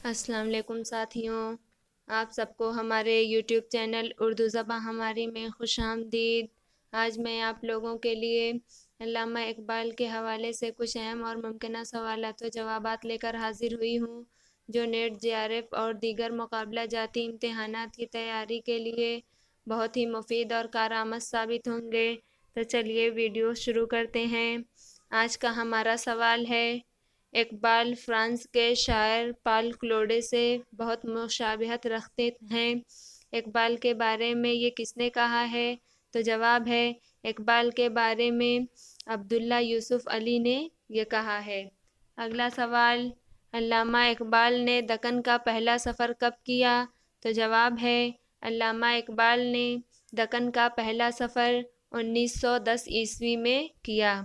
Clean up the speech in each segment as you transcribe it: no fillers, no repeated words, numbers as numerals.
السلام علیکم ساتھیوں، آپ سب کو ہمارے یوٹیوب چینل اردو زباں ہماری میں خوش آمدید۔ آج میں آپ لوگوں کے لیے علامہ اقبال کے حوالے سے کچھ اہم اور ممکنہ سوالات و جوابات لے کر حاضر ہوئی ہوں، جو نیٹ JRF اور دیگر مقابلہ جاتی امتحانات کی تیاری کے لیے بہت ہی مفید اور کارآمد ثابت ہوں گے۔ تو چلیے ویڈیو شروع کرتے ہیں۔ آج کا ہمارا سوال ہے، اقبال فرانس کے شاعر پال کلوڈے سے بہت مشابہت رکھتے ہیں۔ اقبال کے بارے میں یہ کس نے کہا ہے؟ تو جواب ہے، اقبال کے بارے میں عبداللہ یوسف علی نے یہ کہا ہے۔ اگلا سوال، علامہ اقبال نے دکن کا پہلا سفر کب کیا؟ تو جواب ہے، علامہ اقبال نے دکن کا پہلا سفر 1910 میں کیا۔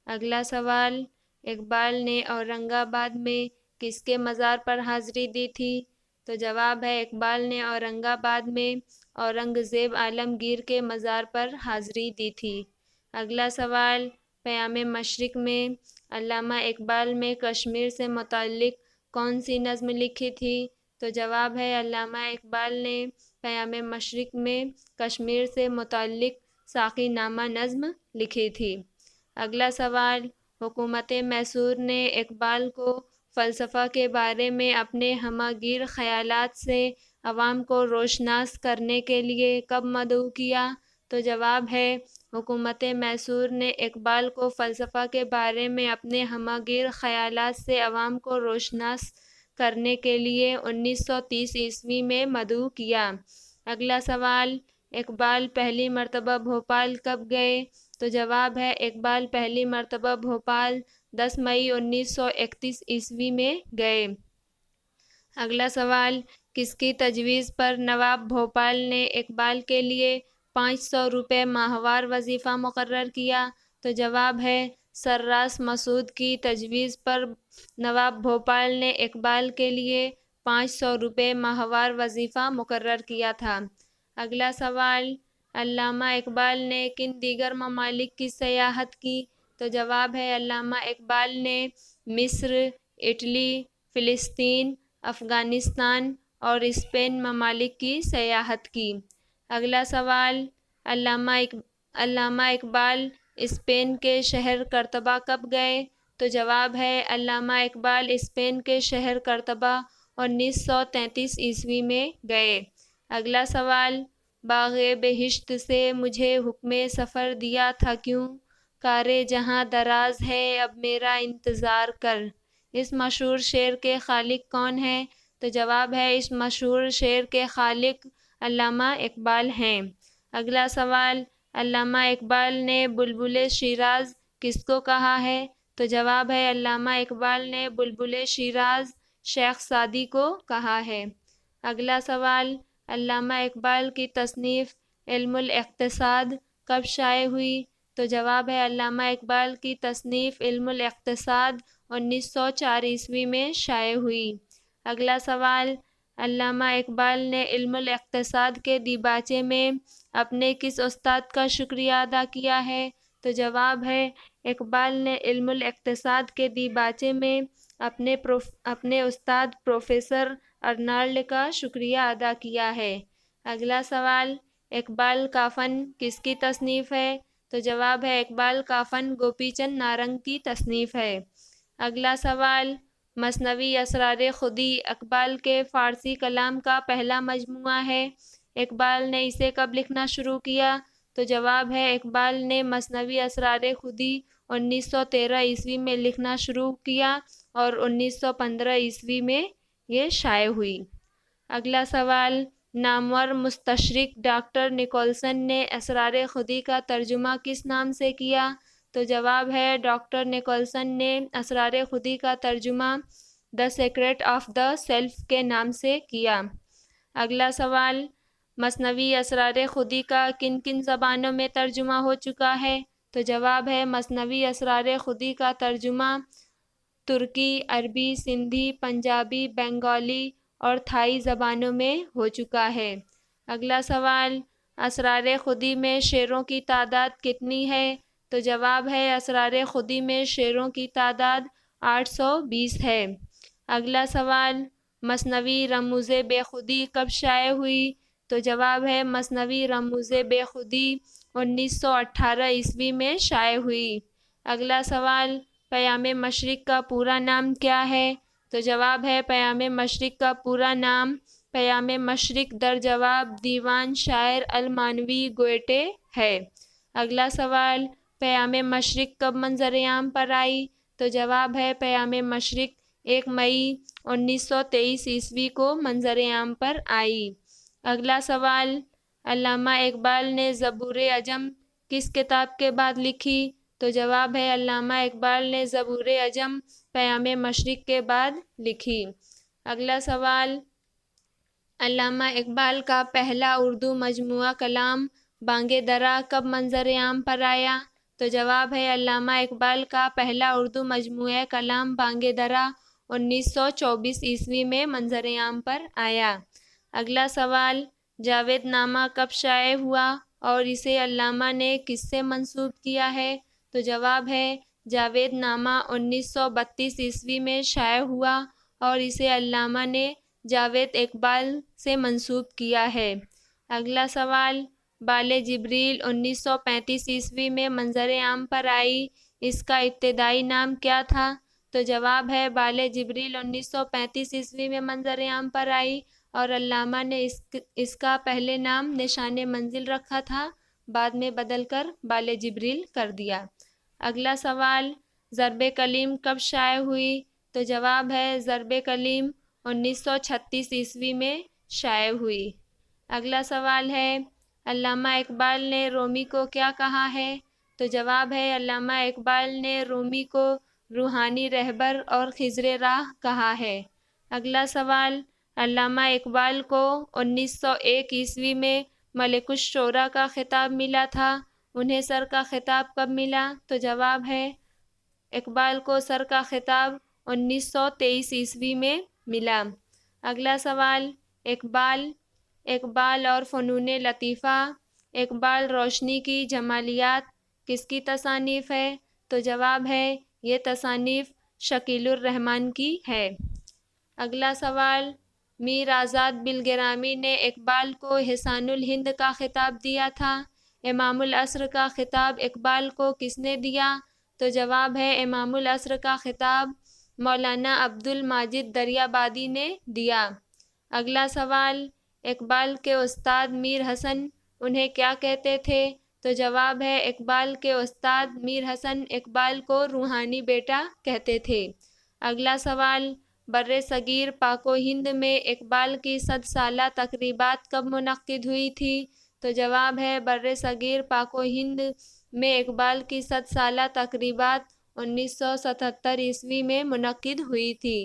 اگلا سوال، اقبال نے اورنگ آباد میں کس کے مزار پر حاضری دی تھی؟ تو جواب ہے، اقبال نے اورنگ آباد میں اورنگ زیب عالمگیر کے مزار پر حاضری دی تھی۔ اگلا سوال، پیام مشرق میں علامہ اقبال نے کشمیر سے متعلق کون سی نظم لکھی تھی؟ تو جواب ہے، علامہ اقبال نے پیام مشرق میں کشمیر سے متعلق ساقی نامہ نظم لکھی تھی۔ اگلا سوال، حکومت میسور نے اقبال کو فلسفہ کے بارے میں اپنے ہمہ گیر خیالات سے عوام کو روشناس کرنے کے لیے کب مدعو کیا؟ تو جواب ہے، حکومت میسور نے اقبال کو فلسفہ کے بارے میں اپنے ہمہ گیر خیالات سے عوام کو روشناس کرنے کے لیے 1930 میں مدعو کیا۔ اگلا سوال، اقبال پہلی مرتبہ بھوپال کب گئے؟ تو جواب ہے، اقبال پہلی مرتبہ بھوپال 10 مئی 1931 میں گئے۔ اگلا سوال، کس کی تجویز پر نواب بھوپال نے اقبال کے لیے 500 روپے ماہوار وظیفہ مقرر کیا؟ تو جواب ہے، سرراس مسعود کی تجویز پر نواب بھوپال نے اقبال کے لیے 500 روپے ماہوار وظیفہ مقرر کیا تھا۔ اگلا سوال، علامہ اقبال نے کن دیگر ممالک کی سیاحت کی؟ تو جواب ہے، علامہ اقبال نے مصر، اٹلی، فلسطین، افغانستان اور اسپین ممالک کی سیاحت کی۔ اگلا سوال، علامہ اقبال اسپین کے شہر قرطبہ کب گئے؟ تو جواب ہے، علامہ اقبال اسپین کے شہر قرطبہ 1933 میں گئے۔ اگلا سوال، باغ بہشت سے مجھے حکم سفر دیا تھا کیوں؟ کار جہاں دراز ہے اب میرا انتظار کر۔ اس مشہور شعر کے خالق کون ہیں؟ تو جواب ہے، اس مشہور شعر کے خالق علامہ اقبال ہیں۔ اگلا سوال، علامہ اقبال نے بلبل شیراز کس کو کہا ہے؟ تو جواب ہے، علامہ اقبال نے بلبل شیراز شیخ سعدی کو کہا ہے۔ اگلا سوال، علامہ اقبال کی تصنیف علم الاقتصاد کب شائع ہوئی؟ تو جواب ہے، علامہ اقبال کی تصنیف علم الاقتصاد 1904 میں شائع ہوئی۔ اگلا سوال، علامہ اقبال نے علم الاقتصاد کے دیباچے میں اپنے کس استاد کا شکریہ ادا کیا ہے؟ تو جواب ہے، اقبال نے علم الاقتصاد کے دیباچے میں اپنے استاد پروفیسر ارنالڈ کا شکریہ ادا کیا ہے۔ اگلا سوال، اقبال کا فن کس کی تصنیف ہے؟ تو جواب ہے، اقبال کا فن گوپی چند نارنگ کی تصنیف ہے۔ اگلا سوال، مثنوی اسرار خودی اقبال کے فارسی کلام کا پہلا مجموعہ ہے۔ اقبال نے اسے کب لکھنا شروع کیا؟ تو جواب ہے، اقبال نے مثنوی اسرار خودی 1913 میں لکھنا شروع کیا اور 1915 میں یہ شائع ہوئی۔ اگلا سوال، نامور مستشرق ڈاکٹر نکولسن نے اسرار خودی کا ترجمہ کس نام سے کیا؟ تو جواب ہے، ڈاکٹر نکولسن نے اسرار خودی کا ترجمہ دی سیکرٹ آف دی سیلف کے نام سے کیا۔ اگلا سوال، مثنوی اسرار خودی کا کن کن زبانوں میں ترجمہ ہو چکا ہے؟ تو جواب ہے، مثنوی اسرار خودی کا ترجمہ ترکی، عربی، سندھی، پنجابی، بنگالی اور تھائی زبانوں میں ہو چکا ہے۔ اگلا سوال، اسرار خودی میں شعروں کی تعداد کتنی ہے؟ تو جواب ہے، اسرار خودی میں شعروں کی تعداد 820 ہے۔ اگلا سوال، مثنوی رموز بے خودی کب شائع ہوئی؟ تو جواب ہے مثنوی رموز بے خودی 1918 عیسوی میں شائع ہوئی۔ اگلا سوال، پیام مشرق کا پورا نام کیا ہے؟ تو جواب ہے پیام مشرق کا پورا نام پیام مشرق در جواب دیوان شاعر المانوی گوئٹے ہے۔ اگلا سوال، پیام مشرق کب منظر عام پر آئی؟ تو جواب ہے پیام مشرق 1 مئی 1923 عیسوی کو منظر عام پر آئی۔ اگلا سوال، علامہ اقبال نے زبور عجم کس کتاب کے بعد لکھی؟ تو جواب ہے علامہ اقبال نے زبور عجم پیام مشرق کے بعد لکھی۔ اگلا سوال، علامہ اقبال کا پہلا اردو مجموعہ کلام بانگ درا کب منظر عام پر آیا؟ تو جواب ہے علامہ اقبال کا پہلا اردو مجموعہ کلام بانگ درا 1924 عیسوی میں منظر عام پر آیا۔ اگلا سوال، جاوید نامہ کب شائع ہوا اور اسے علامہ نے کس سے منسوب کیا ہے؟ تو جواب ہے جاوید نامہ 1932 عیسوی میں شائع ہوا اور اسے علامہ نے جاوید اقبال سے منسوب کیا ہے۔ اگلا سوال، بال جبریل 1935 عیسوی میں منظر عام پر آئی، اس کا ابتدائی نام کیا تھا؟ تو جواب ہے بال جبریل 1935 عیسوی میں منظر عام پر آئی اور علامہ نے اس کا پہلے نام نشان منزل رکھا تھا، بعد میں بدل کر بال جبریل کر دیا۔ اگلا سوال، ضرب کلیم کب شائع ہوئی؟ تو جواب ہے ضرب کلیم 1936 عیسوی میں شائع ہوئی۔ اگلا سوال ہے، علامہ اقبال نے رومی کو کیا کہا ہے؟ تو جواب ہے علامہ اقبال نے رومی کو روحانی رہبر اور خضر راہ کہا ہے۔ اگلا سوال، علامہ اقبال کو 1901 عیسوی میں ملک الشعراء کا خطاب ملا تھا، انہیں سر کا خطاب کب ملا؟ تو جواب ہے اقبال کو سر کا خطاب 1923 عیسوی میں ملا۔ اگلا سوال، اقبال اور فنون لطیفہ، اقبال روشنی کی جمالیات کس کی تصانیف ہے؟ تو جواب ہے یہ تصانیف شکیل الرحمن کی ہے۔ اگلا سوال، میر آزاد بالگرامی نے اقبال کو حسان الہند کا خطاب دیا تھا، امام العصر کا خطاب اقبال کو کس نے دیا؟ تو جواب ہے امام العصر کا خطاب مولانا عبد الماجد دریابادی نے دیا۔ اگلا سوال، اقبال کے استاد میر حسن انہیں کیا کہتے تھے؟ تو جواب ہے اقبال کے استاد میر حسن اقبال کو روحانی بیٹا کہتے تھے۔ اگلا سوال، بر صغیر پاک و ہند میں اقبال کی 100 سالہ تقریبات کب منعقد ہوئی تھی؟ تو جواب ہے بر صغیر پاک و ہند میں اقبال کی 100 سالہ تقریبات 1977 عیسوی میں منعقد ہوئی تھی۔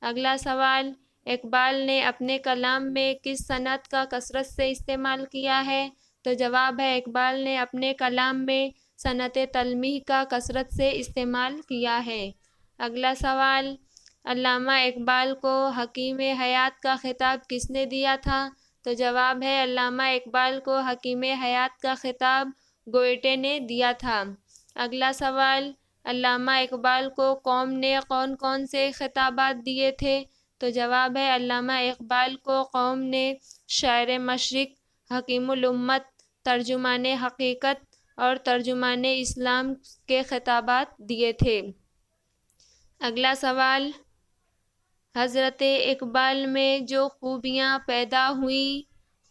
اگلا سوال، اقبال نے اپنے کلام میں کس صنعت کا کثرت سے استعمال کیا ہے؟ تو جواب ہے اقبال نے اپنے کلام میں صنعت تلمیح کا کثرت سے استعمال کیا ہے۔ اگلا سوال، علامہ اقبال کو حکیم حیات کا خطاب کس نے دیا تھا؟ تو جواب ہے علامہ اقبال کو حکیم حیات کا خطاب گوئٹے نے دیا تھا۔ اگلا سوال، علامہ اقبال کو قوم نے کون کون سے خطابات دیے تھے؟ تو جواب ہے علامہ اقبال کو قوم نے شاعر مشرق، حکیم الامت، ترجمان حقیقت اور ترجمان اسلام کے خطابات دیے تھے۔ اگلا سوال، حضرت اقبال میں جو خوبیاں پیدا ہوئیں،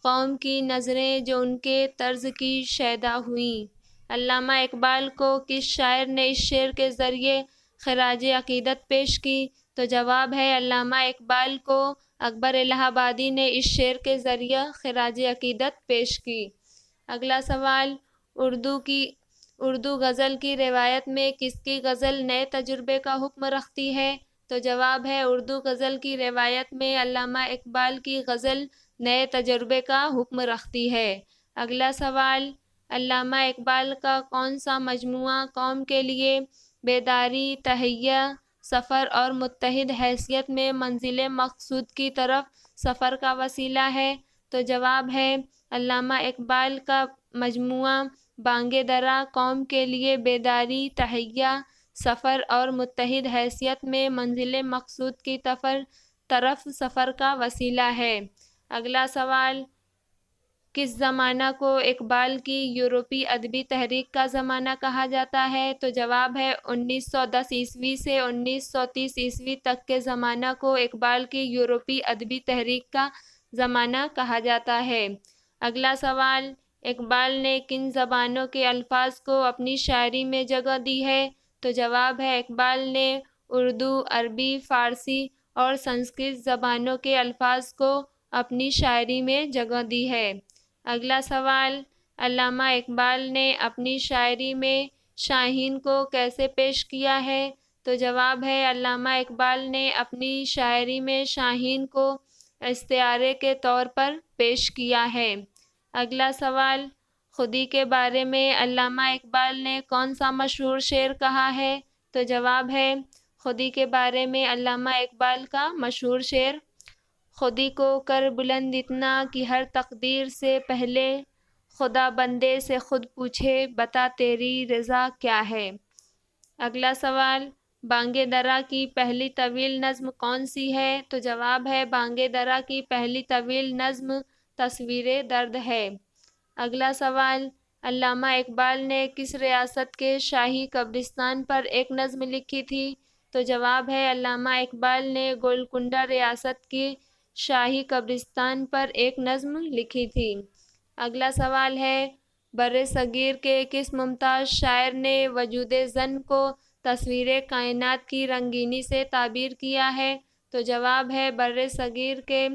قوم کی نظریں جو ان کے طرز کی شیدا ہوئیں، علامہ اقبال کو کس شاعر نے اس شعر کے ذریعے خراج عقیدت پیش کی؟ تو جواب ہے علامہ اقبال کو اکبر الہ آبادی نے اس شعر کے ذریعے خراج عقیدت پیش کی۔ اگلا سوال، اردو غزل کی روایت میں کس کی غزل نئے تجربے کا حکم رکھتی ہے؟ تو جواب ہے اردو غزل کی روایت میں علامہ اقبال کی غزل نئے تجربے کا حکم رکھتی ہے۔ اگلا سوال، علامہ اقبال کا کون سا مجموعہ قوم کے لیے بیداری، تہیہ، سفر اور متحد حیثیت میں منزل مقصود کی طرف سفر کا وسیلہ ہے؟ تو جواب ہے علامہ اقبال کا مجموعہ بانگ درا قوم کے لیے بیداری، تہیہ، سفر اور متحد حیثیت میں منزل مقصود کی طرف سفر کا وسیلہ ہے۔ اگلا سوال، کس زمانہ کو اقبال کی یورپی ادبی تحریک کا زمانہ کہا جاتا ہے؟ تو جواب ہے 1910 عیسوی سے 1930 عیسوی تک کے زمانہ کو اقبال کی یورپی ادبی تحریک کا زمانہ کہا جاتا ہے۔ اگلا سوال، اقبال نے کن زبانوں کے الفاظ کو اپنی شاعری میں جگہ دی ہے؟ تو جواب ہے اقبال نے اردو، عربی، فارسی اور سنسکرت زبانوں کے الفاظ کو اپنی شاعری میں جگہ دی ہے۔ اگلا سوال، علامہ اقبال نے اپنی شاعری میں شاہین کو کیسے پیش کیا ہے؟ تو جواب ہے علامہ اقبال نے اپنی شاعری میں شاہین کو استعارے کے طور پر پیش کیا ہے۔ اگلا سوال، خودی کے بارے میں علامہ اقبال نے کون سا مشہور شعر کہا ہے؟ تو جواب ہے خودی کے بارے میں علامہ اقبال کا مشہور شعر، خودی کو کر بلند اتنا کہ ہر تقدیر سے پہلے خدا بندے سے خود پوچھے بتا تیری رضا کیا ہے۔ اگلا سوال، بانگ درا کی پہلی طویل نظم کون سی ہے؟ تو جواب ہے بانگ درا کی پہلی طویل نظم تصویر درد ہے۔ اگلا سوال، علامہ اقبال نے کس ریاست کے شاہی قبرستان پر ایک نظم لکھی تھی؟ تو جواب ہے علامہ اقبال نے گولکنڈہ ریاست کی شاہی قبرستان پر ایک نظم لکھی تھی۔ اگلا سوال ہے، بر صغیر کے کس ممتاز شاعر نے وجود زن کو تصویر کائنات کی رنگینی سے تعبیر کیا ہے؟ تو جواب ہے بر صغیر کے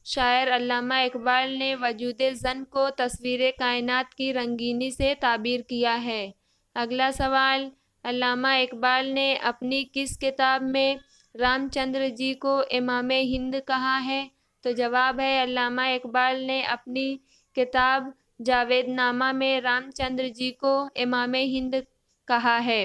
شاعر علامہ اقبال نے وجود زن کو تصویر کائنات کی رنگینی سے تعبیر کیا ہے۔ اگلا سوال، علامہ اقبال نے اپنی کس کتاب میں رام چندر جی کو امام ہند کہا ہے؟ تو جواب ہے علامہ اقبال نے اپنی کتاب جاوید نامہ میں رام چندر جی کو امام ہند کہا ہے۔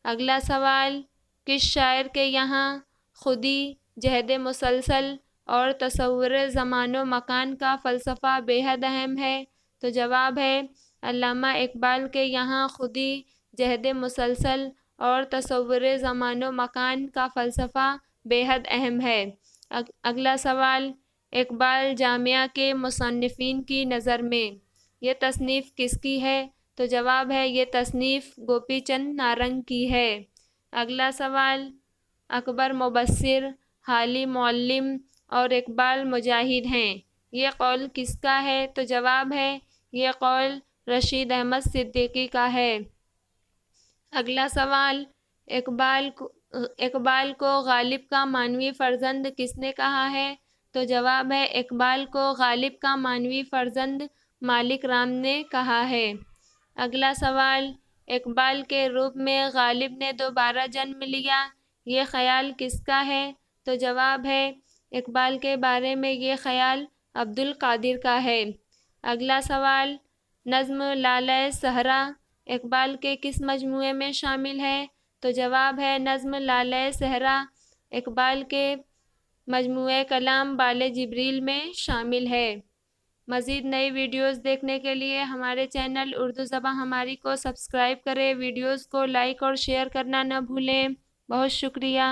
اگلا سوال، کس شاعر کے یہاں خودی، جہد مسلسل اور تصور زمان و مکان کا فلسفہ بے حد اہم ہے؟ تو جواب ہے علامہ اقبال کے یہاں خودی، جہد مسلسل اور تصور زمان و مکان کا فلسفہ بے حد اہم ہے۔ اگلا سوال، اقبال جامعہ کے مصنفین کی نظر میں یہ تصنیف کس کی ہے؟ تو جواب ہے یہ تصنیف گوپی چند نارنگ کی ہے۔ اگلا سوال، اکبر مبصر، حالی معلم اور اقبال مجاہد ہیں، یہ قول کس کا ہے؟ تو جواب ہے یہ قول رشید احمد صدیقی کا ہے۔ اگلا سوال، اقبال کو غالب کا معنوی فرزند کس نے کہا ہے؟ تو جواب ہے اقبال کو غالب کا معنوی فرزند مالک رام نے کہا ہے۔ اگلا سوال، اقبال کے روپ میں غالب نے دوبارہ جنم لیا، یہ خیال کس کا ہے؟ تو جواب ہے اقبال کے بارے میں یہ خیال عبد القادر کا ہے۔ اگلا سوال، نظم لالۂ صحرا اقبال کے کس مجموعے میں شامل ہے؟ تو جواب ہے نظم لالۂ صحرا اقبال کے مجموعہ کلام بال جبریل میں شامل ہے۔ مزید نئی ویڈیوز دیکھنے کے لیے ہمارے چینل اردو زباں ہماری کو سبسکرائب کریں، ویڈیوز کو لائک اور شیئر کرنا نہ بھولیں۔ بہت شکریہ۔